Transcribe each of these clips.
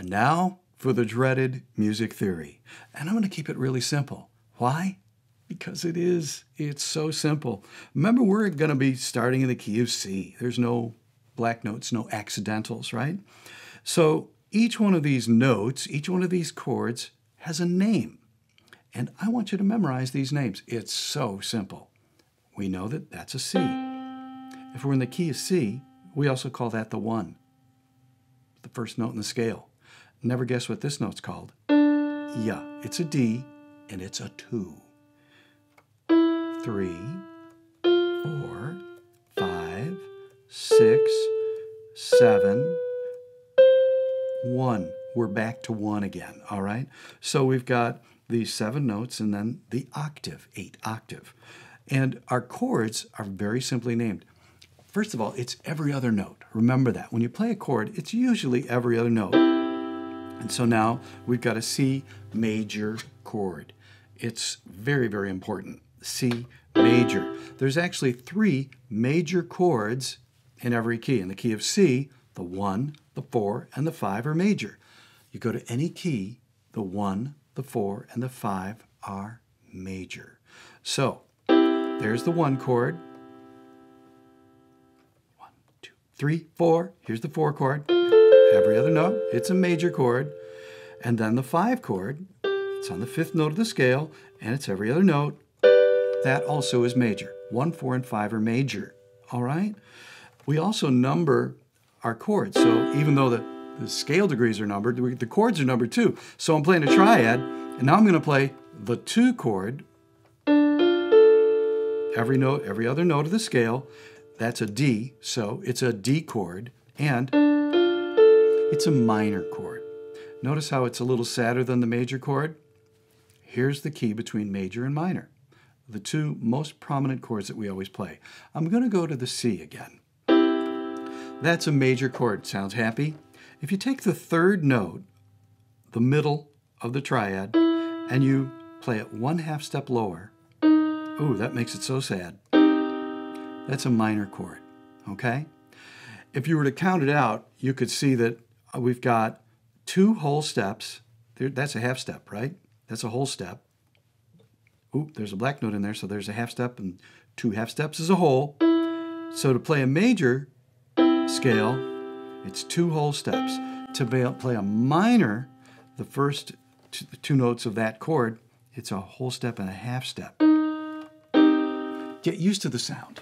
And now for the dreaded music theory. And I'm going to keep it really simple. Why? Because it is. It's so simple. Remember, we're going to be starting in the key of C. There's no black notes, no accidentals, right? So each one of these notes, each one of these chords has a name. And I want you to memorize these names. It's so simple. We know that that's a C. If we're in the key of C, we also call that the 1, the first note in the scale. Never guess what this note's called. Yeah, it's a D, and it's a 2. 3, 4, 5, 6, 7, 1. We're back to 1 again, all right? So we've got these 7 notes and then the octave, 8 octave. And our chords are very simply named. First of all, it's every other note. Remember that. When you play a chord, it's usually every other note. And so now we've got a C major chord. It's very, very important. C major. There's actually 3 major chords in every key. In the key of C, the 1, the 4, and the 5 are major. You go to any key, the 1, the 4, and the 5 are major. So there's the 1 chord. 1, 2, 3, 4. Here's the 4 chord. Every other note, it's a major chord. And then the 5 chord, it's on the 5th note of the scale, and it's every other note. That also is major. 1, 4, and 5 are major. All right? We also number our chords. So even though the scale degrees are numbered, the chords are numbered too. So I'm playing a triad, and now I'm going to play the 2 chord. Every note, every other note of the scale, that's a D, so it's a D chord, and it's a minor chord. Notice how it's a little sadder than the major chord? Here's the key between major and minor, the 2 most prominent chords that we always play. I'm going to go to the C again. That's a major chord. Sounds happy? If you take the 3rd note, the middle of the triad, and you play it 1/2 step lower, ooh, that makes it so sad. That's a minor chord, okay? If you were to count it out, you could see that we've got 2 whole steps. That's a 1/2 step, right? That's a whole step. Ooh, there's a black note in there, so there's a 1/2 step, and 2 1/2 steps is a whole. So to play a major scale, it's 2 whole steps. To play a minor, the first 2 notes of that chord, it's a whole step and a 1/2 step. Get used to the sound.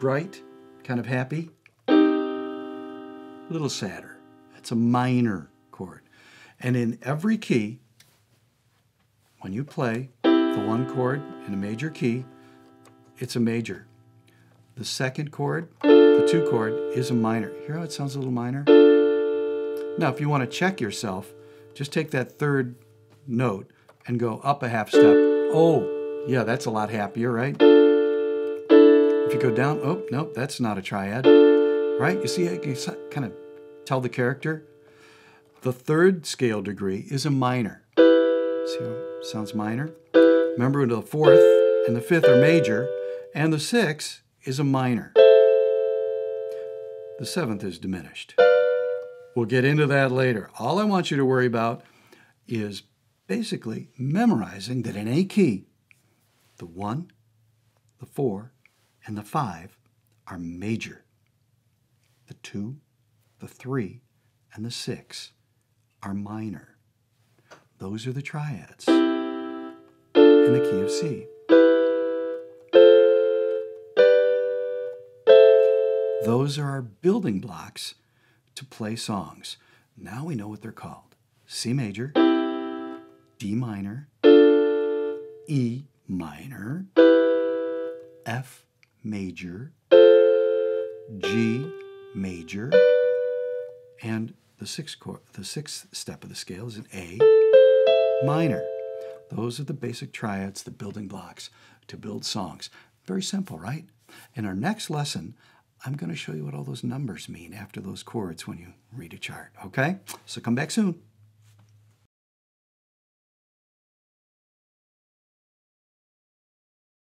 Bright, kind of happy, a little sadder. It's a minor chord. And in every key, when you play the 1 chord in a major key, it's a major. The 2nd chord, the 2 chord, is a minor. Hear how it sounds a little minor? Now, if you want to check yourself, just take that 3rd note and go up a 1/2 step. Oh, yeah, that's a lot happier, right? If you go down, oh, no, that's not a triad, right? You see, I can kind of tell the character. The 3rd scale degree is a minor. See how it sounds minor? Remember, the 4th and the 5th are major, and the 6th is a minor. The 7th is diminished. We'll get into that later. All I want you to worry about is basically memorizing that in a key, the 1, the 4, and the 5 are major. The 2, the 3, and the 6 are minor. Those are the triads in the key of C. Those are our building blocks to play songs. Now we know what they're called. C major, D minor, E minor, F major, G major, and the 6th step of the scale is an A minor. Those are the basic triads, the building blocks to build songs. Very simple, right? In our next lesson, I'm going to show you what all those numbers mean after those chords when you read a chart, okay? So come back soon.